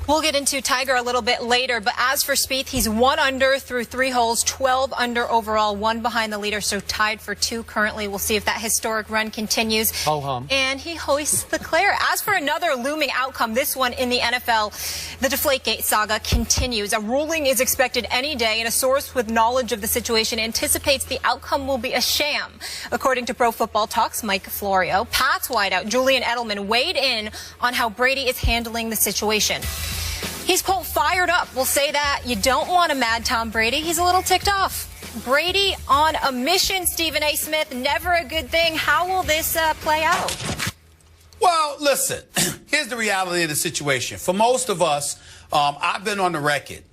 We'll get into Tiger a little bit later, but as for Spieth, he's 1 under through 3 holes, 12 under overall, 1 behind the leader, so tied for 2 currently. We'll see if that historic run continues. Ho-hum. And he hoists the Clare. As for another looming outcome, this one in the NFL, the Deflategate saga continues. A ruling is expected any day, and a source with knowledge of the situation anticipates the outcome will be a sham. According to Pro Football Talk's Mike Florio, Pats wideout Julian Edelman weighed in on how Brady is handling the situation. He's, quote, fired up. We'll say that. You don't want a mad Tom Brady. He's a little ticked off. Brady on a mission, Stephen A. Smith. Never a good thing. How will this play out? Well, listen, here's the reality of the situation. For most of us, I've been on the record.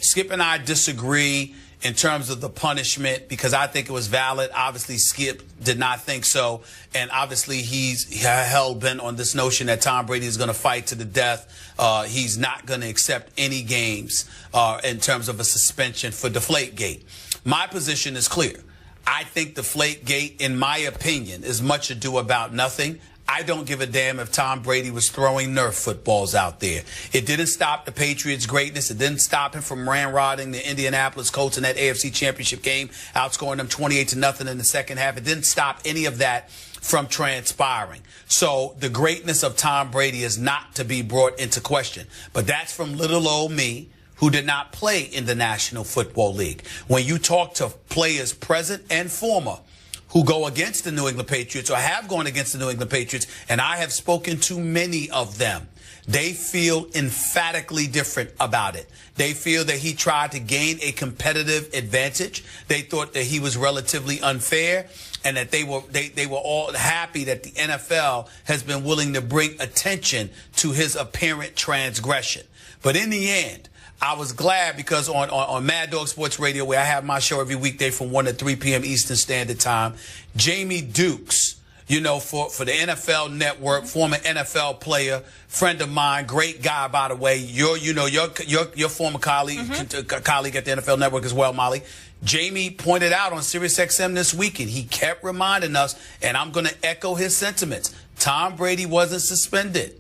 Skip and I disagree in terms of the punishment because I think it was valid. Obviously, Skip did not think so. And obviously, he's hell-bent on this notion that Tom Brady is going to fight to the death. He's not going to accept any games in terms of a suspension for Deflategate. My position is clear. I think Deflategate, in my opinion, is much ado about nothing. I don't give a damn if Tom Brady was throwing Nerf footballs out there. It didn't stop the Patriots' greatness. It didn't stop him from ramrodding the Indianapolis Colts in that AFC Championship game, outscoring them 28-0 in the second half. It didn't stop any of that from transpiring. So the greatness of Tom Brady is not to be brought into question. But that's from little old me, who did not play in the National Football League. When you talk to players present and former who go against the New England Patriots or have gone against the New England Patriots, and I have spoken to many of them, they feel emphatically different about it. They feel that he tried to gain a competitive advantage. They thought that he was relatively unfair, and that they were all happy that the NFL has been willing to bring attention to his apparent transgression. But in the end, I was glad because on Mad Dog Sports Radio, where I have my show every weekday from 1 to 3 p.m. Eastern Standard Time, Jamie Dukes, you know, for the NFL Network, former NFL player, friend of mine, great guy, by the way. Your former colleague, colleague at the NFL Network as well, Molly. Jamie pointed out on SiriusXM this weekend, he kept reminding us, and I'm going to echo his sentiments, Tom Brady wasn't suspended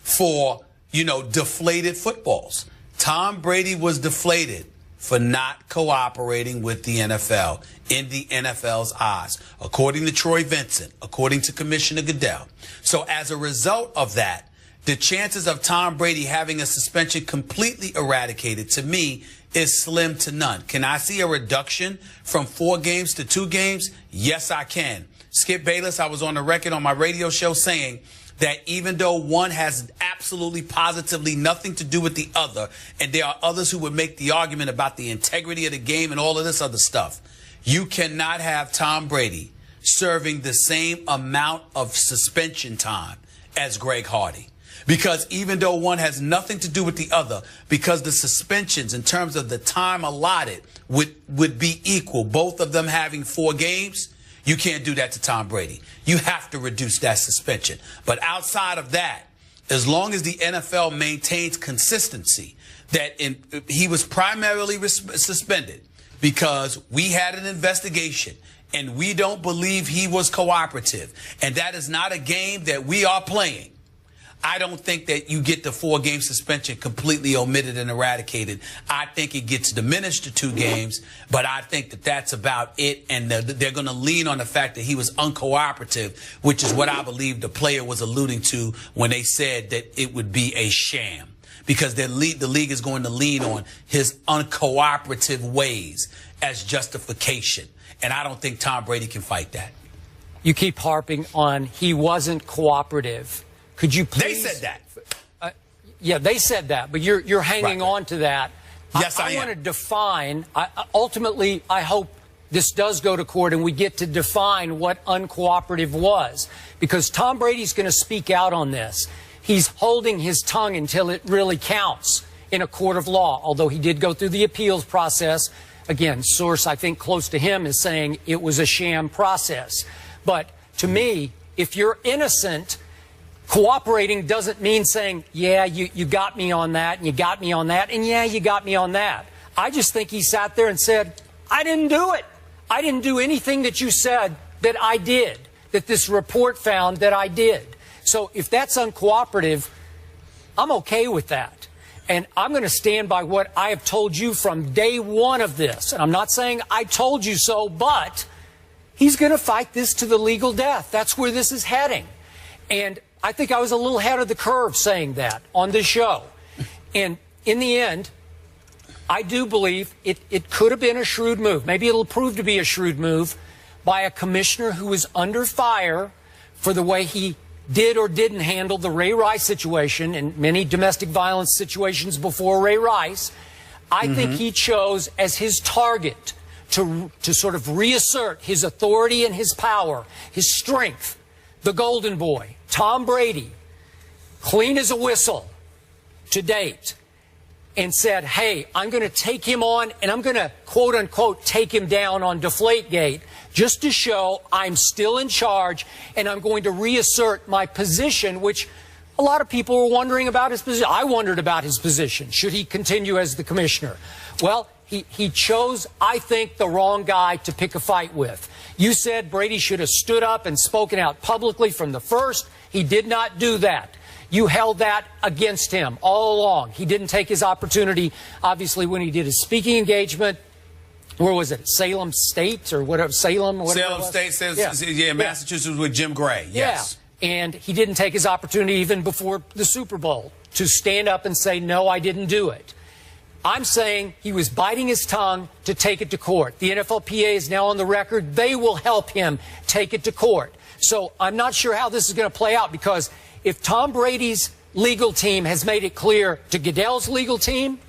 for, deflated footballs. Tom Brady was deflated for not cooperating with the NFL in the NFL's eyes, according to Troy Vincent, according to Commissioner Goodell. So as a result of that, the chances of Tom Brady having a suspension completely eradicated, to me, is slim to none. Can I see a reduction from 4 games to 2 games? Yes, I can. Skip Bayless, I was on the record on my radio show saying that even though one has absolutely positively nothing to do with the other, and there are others who would make the argument about the integrity of the game and all of this other stuff, you cannot have Tom Brady serving the same amount of suspension time as Greg Hardy. Because even though one has nothing to do with the other, because the suspensions in terms of the time allotted would be equal, both of them having 4 games, you can't do that to Tom Brady. You have to reduce that suspension. But outside of that, as long as the NFL maintains consistency, that he was primarily suspended because we had an investigation and we don't believe he was cooperative, and that is not a game that we are playing, I don't think that you get the 4-game suspension completely omitted and eradicated. I think it gets diminished to 2 games, but I think that that's about it. And they're going to lean on the fact that he was uncooperative, which is what I believe the player was alluding to when they said that it would be a sham, because the league is going to lean on his uncooperative ways as justification. And I don't think Tom Brady can fight that. You keep harping on he wasn't cooperative. Could you please? They said that. Yeah, they said that, but you're hanging on to that. Yes, I am. I want to define. Ultimately, I hope this does go to court and we get to define what uncooperative was, because Tom Brady's going to speak out on this. He's holding his tongue until it really counts in a court of law, although he did go through the appeals process. Again, source I think close to him is saying it was a sham process. But to me, if you're innocent, cooperating doesn't mean saying, yeah, you got me on that, and you got me on that, and yeah, you got me on that. I just think he sat there and said, I didn't do it. I didn't do anything that you said that I did, that this report found that I did. So if that's uncooperative, I'm okay with that. And I'm going to stand by what I have told you from day one of this. And I'm not saying I told you so, but he's going to fight this to the legal death. That's where this is heading. And I think I was a little ahead of the curve saying that on this show. And in the end, I do believe it could have been a shrewd move. Maybe it'll prove to be a shrewd move by a commissioner who is under fire for the way he did or didn't handle the Ray Rice situation and many domestic violence situations before Ray Rice. I think he chose as his target to sort of reassert his authority and his power, his strength, the golden boy, Tom Brady, clean as a whistle to date, and said, hey, I'm going to take him on and I'm going to, quote unquote, take him down on Deflategate just to show I'm still in charge and I'm going to reassert my position, which a lot of people were wondering about his position. I wondered about his position. Should he continue as the commissioner? Well, he chose, I think, the wrong guy to pick a fight with. You said Brady should have stood up and spoken out publicly from the first. He did not do that. You held that against him all along. He didn't take his opportunity, obviously, when he did his speaking engagement. Where was it? Salem State or whatever? Salem? Whatever Salem State, yeah, Massachusetts with Jim Gray, yes. Yeah. And he didn't take his opportunity even before the Super Bowl to stand up and say, no, I didn't do it. I'm saying he was biting his tongue to take it to court. The NFLPA is now on the record. They will help him take it to court. So I'm not sure how this is going to play out, because if Tom Brady's legal team has made it clear to Goodell's legal team,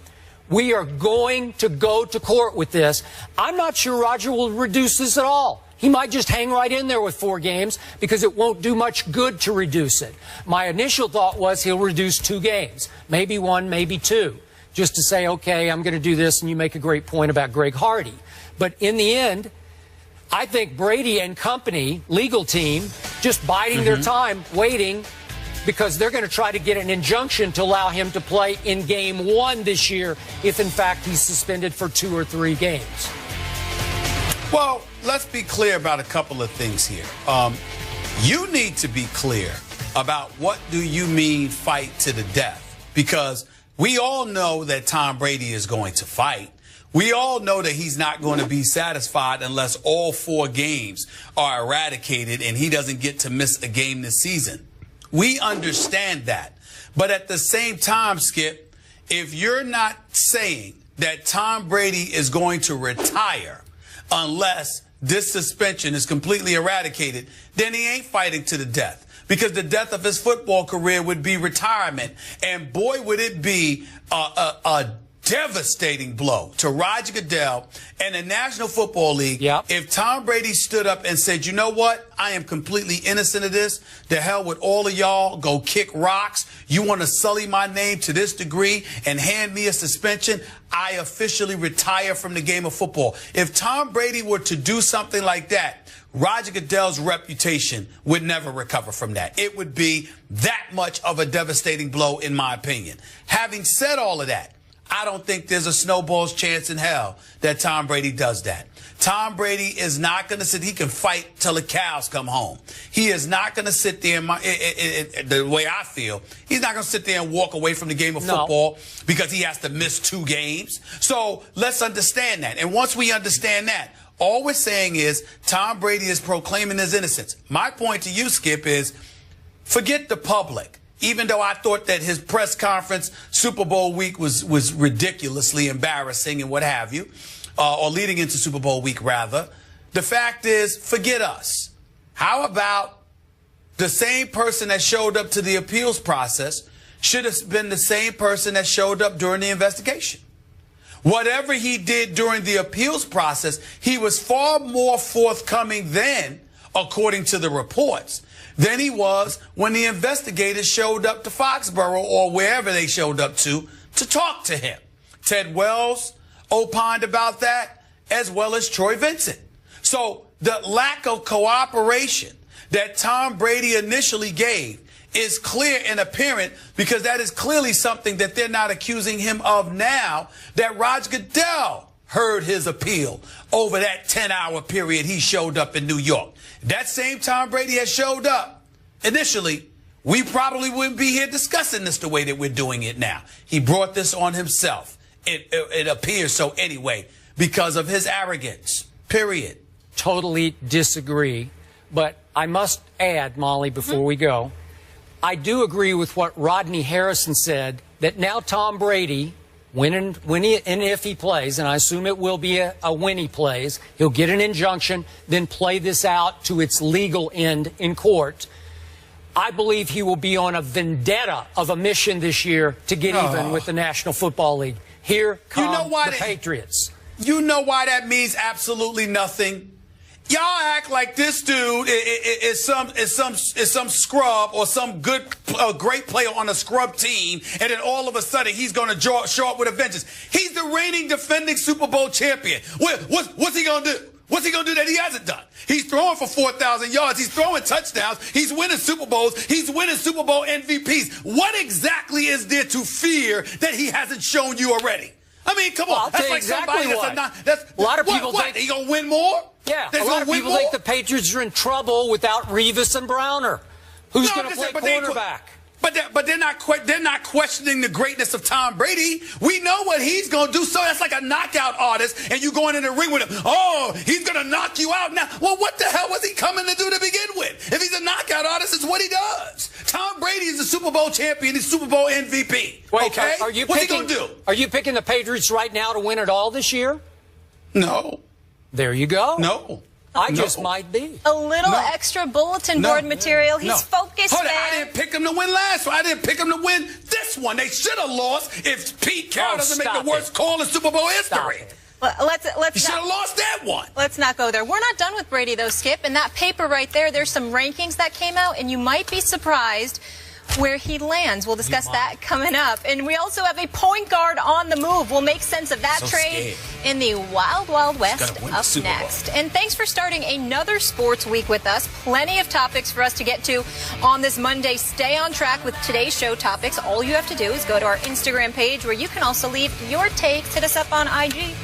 we are going to go to court with this, I'm not sure Roger will reduce this at all. He might just hang right in there with 4 games because it won't do much good to reduce it. My initial thought was he'll reduce 2 games, maybe 1, maybe 2, just to say, okay, I'm going to do this, and you make a great point about Greg Hardy. But in the end, I think Brady and company, legal team, just biding their time, waiting, because they're going to try to get an injunction to allow him to play in game 1 this year if, in fact, he's suspended for 2 or 3 games. Well, let's be clear about a couple of things here. You need to be clear about what do you mean fight to the death, because we all know that Tom Brady is going to fight. We all know that he's not going to be satisfied unless all 4 games are eradicated and he doesn't get to miss a game this season. We understand that. But at the same time, Skip, if you're not saying that Tom Brady is going to retire unless this suspension is completely eradicated, then he ain't fighting to the death. Because the death of his football career would be retirement. And boy, would it be a devastating blow to Roger Goodell and the National Football League if Tom Brady stood up and said, you know what, I am completely innocent of this. The hell with all of y'all. Go kick rocks. You want to sully my name to this degree and hand me a suspension? I officially retire from the game of football. If Tom Brady were to do something like that, Roger Goodell's reputation would never recover from that. It would be that much of a devastating blow, in my opinion. Having said all of that, I don't think there's a snowball's chance in hell that Tom Brady does that. Tom Brady is not going to sit. He can fight till the cows come home. He is not going to sit there, the way I feel, he's not going to sit there and walk away from the game of football because he has to miss 2 games. So let's understand that. And once we understand that, all we're saying is Tom Brady is proclaiming his innocence. My point to you, Skip, is forget the public. Even though I thought that his press conference Super Bowl week was ridiculously embarrassing and what have you, or leading into Super Bowl week, rather, the fact is, forget us. How about the same person that showed up to the appeals process should have been the same person that showed up during the investigation? Whatever he did during the appeals process, he was far more forthcoming then, according to the reports, than he was when the investigators showed up to Foxborough or wherever they showed up to talk to him. Ted Wells opined about that, as well as Troy Vincent. So the lack of cooperation that Tom Brady initially gave is clear and apparent, because that is clearly something that they're not accusing him of now, that Roger Goodell heard his appeal over that 10-hour period he showed up in New York. That same Tom Brady has showed up initially we probably wouldn't be here discussing this the way that we're doing it now. He brought this on himself. It appears so anyway, because of his arrogance, period. Totally disagree. But I must add, Molly, before we go, I do agree with what Rodney Harrison said, that now Tom Brady, when and if he plays, and I assume it will be a when he plays, he'll get an injunction, then play this out to its legal end in court. I believe he will be on a vendetta of a mission this year to get even with the National Football League. Here come the Patriots. You know why that means absolutely nothing? Y'all act like this dude is some scrub or some great player on a scrub team, and then all of a sudden he's going to show up with a vengeance. He's the reigning, defending Super Bowl champion. What's he going to do? What's he going to do that he hasn't done? He's throwing for 4,000 yards. He's throwing touchdowns. He's winning Super Bowls. He's winning Super Bowl MVPs. What exactly is there to fear that he hasn't shown you already? I mean, come on. That's like exactly somebody that's a lot of people think he going to win more? Yeah, a lot of people think the Patriots are in trouble without Revis and Browner. Who's going to play quarterback? But they're not questioning the greatness of Tom Brady. We know what he's going to do. So that's like a knockout artist, and you going in the ring with him. Oh, he's going to knock you out now. Well, what the hell was he coming to do to begin with? If he's a knockout artist, it's what he does. Tom Brady is a Super Bowl champion. He's Super Bowl MVP. Wait, okay? What's he going to do? Are you picking the Patriots right now to win it all this year? No. There you go. No. I just might be. A little extra bulletin board material. He's focused, man. I didn't pick him to win last one. I didn't pick him to win this one. They should have lost if Pete Carroll doesn't make the worst call in Super Bowl history. Let's he should have lost that one. Let's not go there. We're not done with Brady, though, Skip. In that paper right there, there's some rankings that came out, and you might be surprised where he lands. We'll discuss that coming up. And we also have a point guard on the move. We'll make sense of that trade in the Wild Wild West up next. And thanks for starting another sports week with us. Plenty of topics for us to get to on this Monday. Stay on track with today's show topics. All you have to do is go to our Instagram page, where you can also leave your takes. Hit us up on IG.